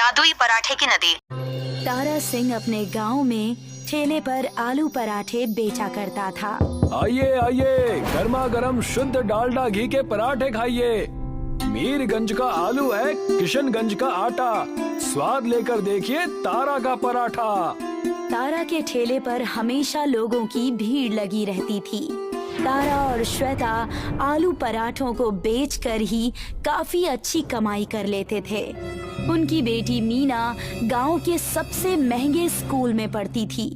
जादुई पराठे की नदी। तारा सिंह अपने गांव में ठेले पर आलू पराठे बेचा करता था। आइए आइए, गर्मा गर्म शुद्ध डालडा घी के पराठे खाइए। मीरगंज का आलू है, किशनगंज का आटा, स्वाद लेकर देखिए तारा का पराठा। तारा के ठेले पर हमेशा लोगों की भीड़ लगी रहती थी। तारा और श्वेता आलू पराठों को बेचकर ही काफी अच्छी कमाई कर लेते थे। उनकी बेटी मीना गांव के सबसे महंगे स्कूल में पढ़ती थी।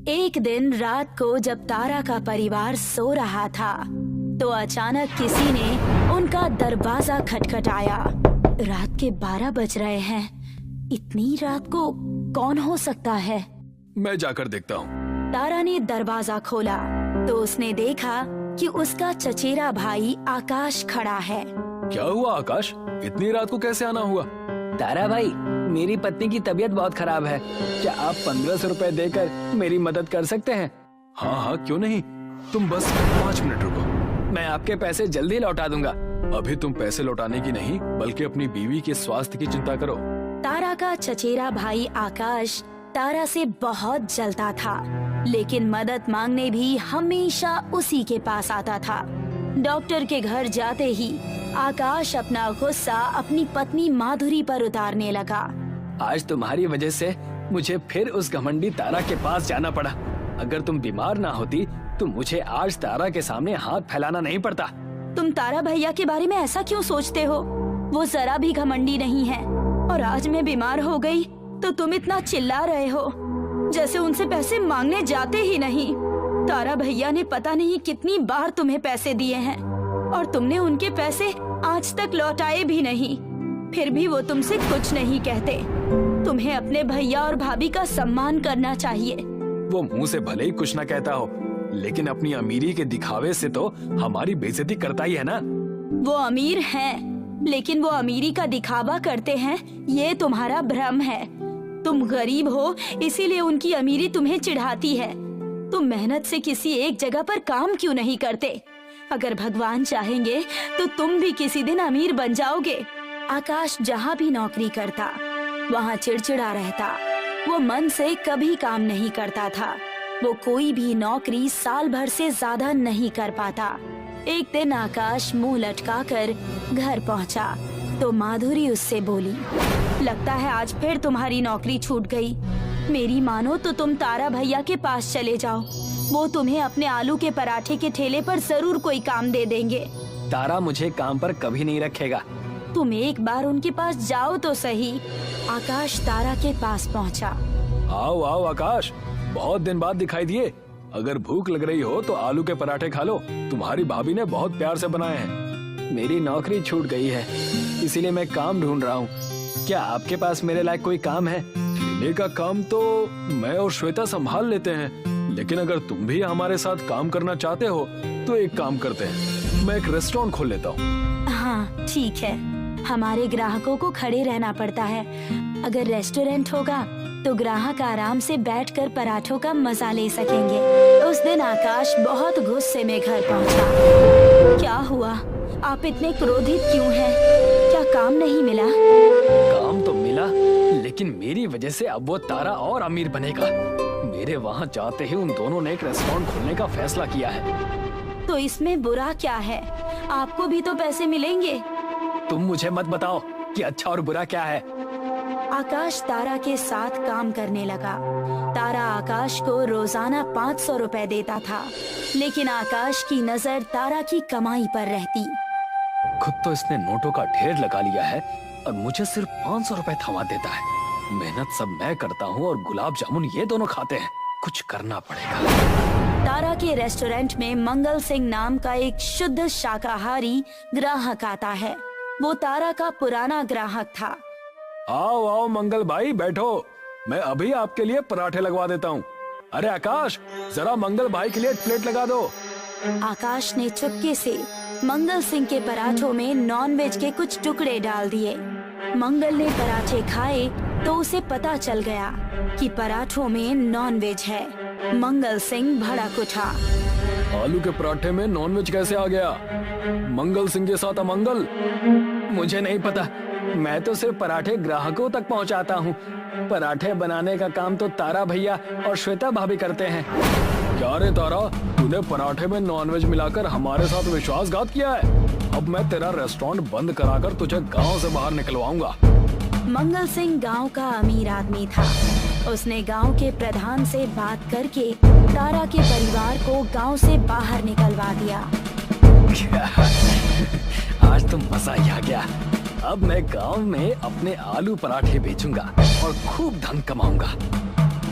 एक दिन रात को जब तारा का परिवार सो रहा था तो अचानक किसी ने उनका दरवाजा खटखटाया। रात के 12 बज रहे हैं। इतनी रात को कौन हो सकता है? मैं जाकर देखता हूँ। तारा ने दरवाजा खोला तो उसने देखा कि उसका चचेरा भाई आकाश खड़ा है। क्या हुआ आकाश, इतनी रात को कैसे आना हुआ? तारा भाई, मेरी पत्नी की तबीयत बहुत खराब है। क्या आप 1500 रुपए देकर मेरी मदद कर सकते हैं? हाँ हाँ, क्यों नहीं। तुम बस 5 मिनट रुको, मैं आपके पैसे जल्दी लौटा दूंगा। अभी तुम पैसे लौटाने की नहीं बल्कि अपनी बीवी के स्वास्थ्य की चिंता करो। तारा का चचेरा भाई आकाश तारा से बहुत जलता था, लेकिन मदद मांगने भी हमेशा उसी के पास आता था। डॉक्टर के घर जाते ही आकाश अपना गुस्सा अपनी पत्नी माधुरी पर उतारने लगा। आज तुम्हारी वजह से मुझे फिर उस घमंडी तारा के पास जाना पड़ा। अगर तुम बीमार ना होती तो मुझे आज तारा के सामने हाथ फैलाना नहीं पड़ता। तुम तारा भैया के बारे में ऐसा क्यों सोचते हो? वो जरा भी घमंडी नहीं है। और आज मैं बीमार हो गई तो तुम इतना चिल्ला रहे हो जैसे उनसे पैसे मांगने जाते ही नहीं। तारा भैया ने पता नहीं कितनी बार तुम्हें पैसे दिए हैं और तुमने उनके पैसे आज तक लौटाए भी नहीं। फिर भी वो तुमसे कुछ नहीं कहते। तुम्हें अपने भैया और भाभी का सम्मान करना चाहिए। वो मुंह से भले ही कुछ ना कहता हो, लेकिन अपनी अमीरी के दिखावे से तो हमारी बेइज्जती करता ही है ना। वो अमीर हैं, लेकिन वो अमीरी का दिखावा करते हैं, ये तुम्हारा भ्रम है। तुम गरीब हो इसीलिए उनकी अमीरी तुम्हें चिढ़ाती है। तुम मेहनत से किसी एक जगह पर काम क्यों नहीं करते? अगर भगवान चाहेंगे तो तुम भी किसी दिन अमीर बन जाओगे। आकाश जहाँ भी नौकरी करता वहाँ चिड़चिड़ा रहता। वो मन से कभी काम नहीं करता था। वो कोई भी नौकरी साल भर से ज्यादा नहीं कर पाता। एक दिन आकाश मुंह लटकाकर घर पहुँचा तो माधुरी उससे बोली, लगता है आज फिर तुम्हारी नौकरी छूट गई। मेरी मानो तो तुम तारा भैया के पास चले जाओ। वो तुम्हें अपने आलू के पराठे के ठेले पर जरूर कोई काम दे देंगे। तारा मुझे काम पर कभी नहीं रखेगा। तुम एक बार उनके पास जाओ तो सही। आकाश तारा के पास पहुंचा। आओ आओ आकाश, बहुत दिन बाद दिखाई दिए। अगर भूख लग रही हो तो आलू के पराठे खा लो, तुम्हारी भाभी ने बहुत प्यार से बनाए हैं। मेरी नौकरी छूट गई है, इसीलिए मैं काम ढूंढ रहा हूँ। क्या आपके पास मेरे लायक कोई काम है? ठेले का काम तो मैं और श्वेता संभाल लेते हैं, लेकिन अगर तुम भी हमारे साथ काम करना चाहते हो तो एक काम करते हैं, मैं एक रेस्टोरेंट खोल लेता हूँ। हाँ ठीक है, हमारे ग्राहकों को खड़े रहना पड़ता है। अगर रेस्टोरेंट होगा तो ग्राहक आराम से बैठकर पराठों का मजा ले सकेंगे। उस दिन आकाश बहुत गुस्से में घर पहुंचा। क्या हुआ? आप इतने क्रोधित क्यों हैं? क्या काम नहीं मिला? काम तो मिला, लेकिन मेरी वजह से अब वो तारा और अमीर बनेगा। मेरे वहाँ जाते ही उन दोनों ने एक रेस्टोरेंट खोलने का फैसला किया है। तो इसमें बुरा क्या है? आपको भी तो पैसे मिलेंगे। तुम मुझे मत बताओ कि अच्छा और बुरा क्या है। आकाश तारा के साथ काम करने लगा। तारा आकाश को रोजाना 500 रुपए देता था, लेकिन आकाश की नजर तारा की कमाई पर रहती। खुद तो इसने नोटों का ढेर लगा लिया है और मुझे सिर्फ 500 रुपए थमा देता है। मेहनत सब मैं करता हूँ और गुलाब जामुन ये दोनों खाते हैं। कुछ करना पड़ेगा। तारा के रेस्टोरेंट में मंगल सिंह नाम का एक शुद्ध शाकाहारी ग्राहक आता है। वो तारा का पुराना ग्राहक था। आओ आओ मंगल भाई, बैठो, मैं अभी आपके लिए पराठे लगवा देता हूँ। अरे आकाश, जरा मंगल भाई के लिए प्लेट लगा दो। आकाश ने चुपके से मंगल सिंह के पराठों में नॉनवेज के कुछ टुकड़े डाल दिए। मंगल ने पराठे खाए तो उसे पता चल गया कि पराठों में नॉनवेज है। मंगल सिंह भड़क उठा। आलू के पराठे में नॉनवेज कैसे आ गया? मंगल सिंह के साथ अमंगल? मुझे नहीं पता, मैं तो सिर्फ पराठे ग्राहकों तक पहुंचाता हूँ। पराठे बनाने का काम तो तारा भैया और श्वेता भाभी करते हैं। क्या रे तारा, तूने पराठे में नॉनवेज मिलाकर हमारे साथ विश्वासघात किया है। अब मैं तेरा रेस्टोरेंट बंद कराकर तुझे गांव से बाहर निकलवाऊंगा। मंगल सिंह गांव का अमीर आदमी था। उसने गांव के प्रधान से बात करके तारा के परिवार को गांव से बाहर निकलवा दिया। आज तो मजा ही आ गया। अब मैं गांव में अपने आलू पराठे बेचूंगा और खूब धन कमाऊंगा।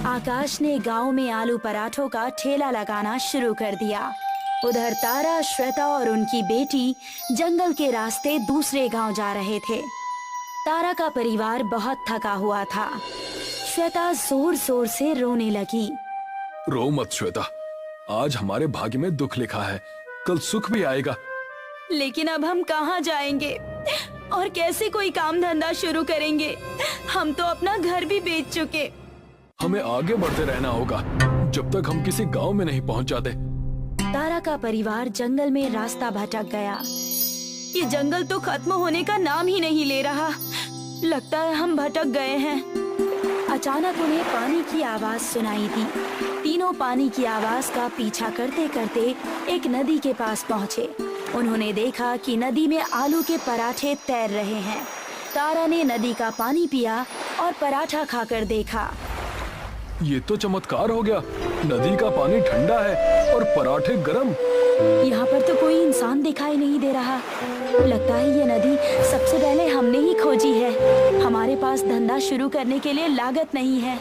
आकाश ने गांव में आलू पराठों का ठेला लगाना शुरू कर दिया। उधर तारा, श्वेता और उनकी बेटी जंगल के रास्ते दूसरे गांव जा रहे थे। तारा का परिवार बहुत थका हुआ था। श्वेता जोर जोर से रोने लगी। रो मत श्वेता, आज हमारे भाग्य में दुख लिखा है, कल सुख भी आएगा। लेकिन अब हम कहाँ जाएंगे और कैसे कोई काम धंधा शुरू करेंगे? हम तो अपना घर भी बेच चुके। हमें आगे बढ़ते रहना होगा जब तक हम किसी गांव में नहीं पहुंच जाते। तारा का परिवार जंगल में रास्ता भटक गया। ये जंगल तो खत्म होने का नाम ही नहीं ले रहा। लगता है हम भटक गए हैं। अचानक उन्हें पानी की आवाज सुनाई दी। तीनों पानी की आवाज का पीछा करते करते एक नदी के पास पहुँचे। उन्होंने देखा कि नदी में आलू के पराठे तैर रहे हैं। तारा ने नदी का पानी पिया और पराठा खाकर देखा। ये तो चमत्कार हो गया, नदी का पानी ठंडा है और पराठे गरम। यहाँ पर तो कोई इंसान दिखाई नहीं दे रहा। लगता है ये नदी सबसे पहले हमने ही खोजी है। हमारे पास धंधा शुरू करने के लिए लागत नहीं है।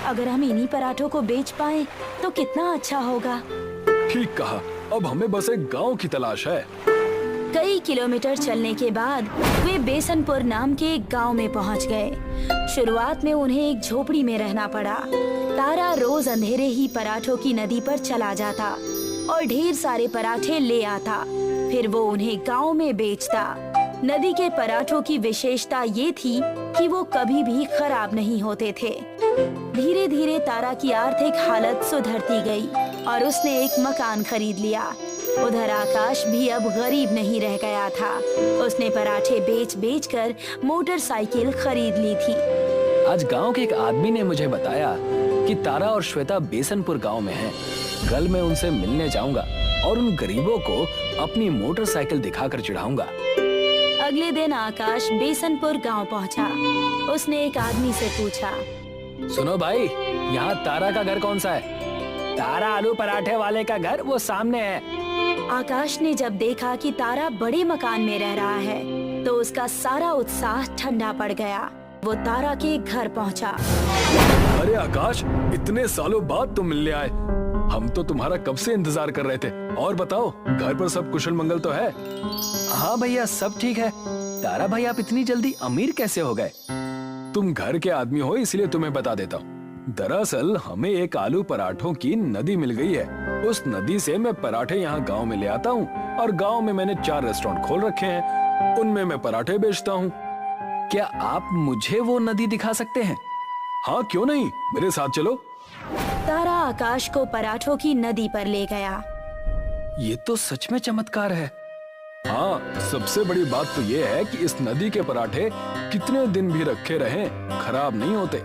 अगर हम इन्हीं पराठों को बेच पाए तो कितना अच्छा होगा। ठीक कहा, अब हमें बस एक गांव की तलाश है। कई किलोमीटर चलने के बाद वे बेसनपुर नाम के एक गांव में पहुंच गए। शुरुआत में उन्हें एक झोपड़ी में रहना पड़ा। तारा रोज अंधेरे ही पराठों की नदी पर चला जाता और ढेर सारे पराठे ले आता। फिर वो उन्हें गांव में बेचता। नदी के पराठों की विशेषता ये थी कि वो कभी भी खराब नहीं होते थे। धीरे धीरे तारा की आर्थिक हालत सुधरती गई और उसने एक मकान खरीद लिया। उधर आकाश भी अब गरीब नहीं रह गया था। उसने पराठे बेच बेच कर मोटरसाइकिल खरीद ली थी। आज गांव के एक आदमी ने मुझे बताया कि तारा और श्वेता बेसनपुर गांव में हैं। कल मैं उनसे मिलने जाऊंगा और उन गरीबों को अपनी मोटरसाइकिल दिखाकर चिढ़ाऊंगा। अगले दिन आकाश बेसनपुर गांव पहुंचा। उसने एक आदमी से पूछा, सुनो भाई, यहाँ तारा का घर कौन सा है? तारा आलू पराठे वाले का घर वो सामने है। आकाश ने जब देखा कि तारा बड़े मकान में रह रहा है तो उसका सारा उत्साह ठंडा पड़ गया। वो तारा के घर पहुंचा। अरे आकाश, इतने सालों बाद तुम मिलने आए। हम तो तुम्हारा कब से इंतजार कर रहे थे। और बताओ, घर पर सब कुशल मंगल तो है? हाँ भैया, सब ठीक है। तारा भाई, आप इतनी जल्दी अमीर कैसे हो गए? तुम घर के आदमी हो इसलिए तुम्हें बता देता हूँ। दरअसल हमें एक आलू पराठों की नदी मिल गई है। उस नदी से मैं पराठे यहाँ गांव में ले आता हूँ और गांव में मैंने 4 रेस्टोरेंट खोल रखे हैं। उनमें मैं पराठे बेचता हूँ। क्या आप मुझे वो नदी दिखा सकते हैं? हाँ, क्यों नहीं, मेरे साथ चलो। तारा आकाश को पराठों की नदी पर ले गया। ये तो सच में चमत्कार है। हाँ, सबसे बड़ी बात तो ये है कि इस नदी के पराठे कितने दिन भी रखे रहें खराब नहीं होते।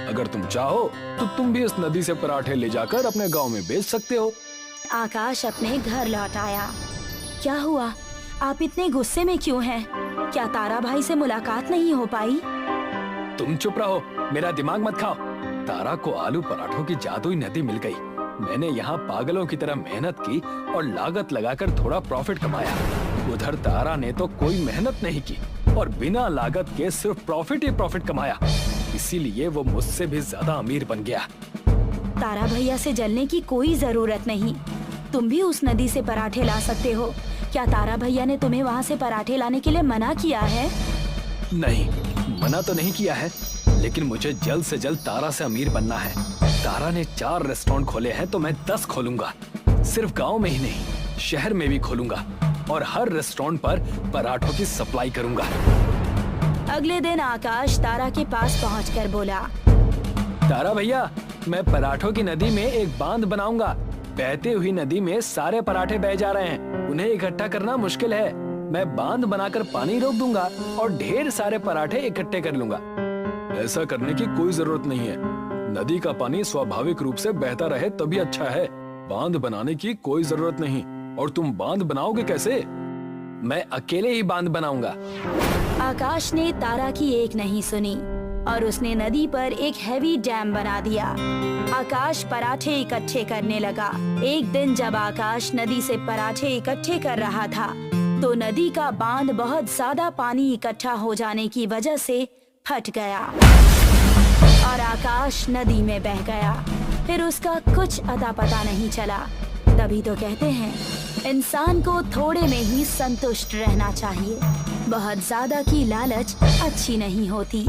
अगर तुम चाहो तो तुम भी इस नदी से पराठे ले जाकर अपने गांव में बेच सकते हो। आकाश अपने घर लौट आया। क्या हुआ? आप इतने गुस्से में क्यों हैं? क्या तारा भाई से मुलाकात नहीं हो पाई? तुम चुप रहो, मेरा दिमाग मत खाओ। तारा को आलू पराठों की जादुई नदी मिल गई। मैंने यहाँ पागलों की तरह मेहनत की और लागत लगाकर थोड़ा प्रॉफिट कमाया। उधर तारा ने तो कोई मेहनत नहीं की और बिना लागत के सिर्फ प्रॉफिट ही प्रॉफिट कमाया। इसीलिए वो मुझसे भी ज्यादा अमीर बन गया। तारा भैया से जलने की कोई जरूरत नहीं। तुम भी उस नदी से पराठे ला सकते हो। क्या तारा भैया ने तुम्हें वहाँ से पराठे लाने के लिए मना किया है? नहीं, मना तो नहीं किया है, लेकिन मुझे जल्द से जल्द तारा से अमीर बनना है। तारा ने 4 रेस्टोरेंट खोले हैं तो मैं 10 खोलूंगा। सिर्फ गांव में ही नहीं, शहर में भी खोलूंगा और हर रेस्टोरेंट पर पराठों की सप्लाई करूंगा। अगले दिन आकाश तारा के पास पहुंचकर बोला, तारा भैया, मैं पराठों की नदी में एक बांध बनाऊंगा। बहती हुई नदी में सारे पराठे बह जा रहे हैं, उन्हें इकट्ठा करना मुश्किल है। मैं बांध बनाकर पानी रोक दूंगा और ढेर सारे पराठे इकट्ठे कर लूंगा। ऐसा करने की कोई जरूरत नहीं है। नदी का पानी स्वाभाविक रूप से बहता रहे तभी अच्छा है। बांध बनाने की कोई जरूरत नहीं। और तुम बांध बनाओगे कैसे? मैं अकेले ही बांध बनाऊंगा। आकाश ने तारा की एक नहीं सुनी और उसने नदी पर एक हैवी डैम बना दिया। आकाश पराठे इकट्ठे करने लगा। एक दिन जब आकाश नदी से पराठे इकट्ठे कर रहा था तो नदी का बांध बहुत ज्यादा पानी इकट्ठा हो जाने की वजह से फट गया और आकाश नदी में बह गया। फिर उसका कुछ अता पता नहीं चला। तभी तो कहते हैं इंसान को थोड़े में ही संतुष्ट रहना चाहिए। बहुत ज्यादा की लालच अच्छी नहीं होती।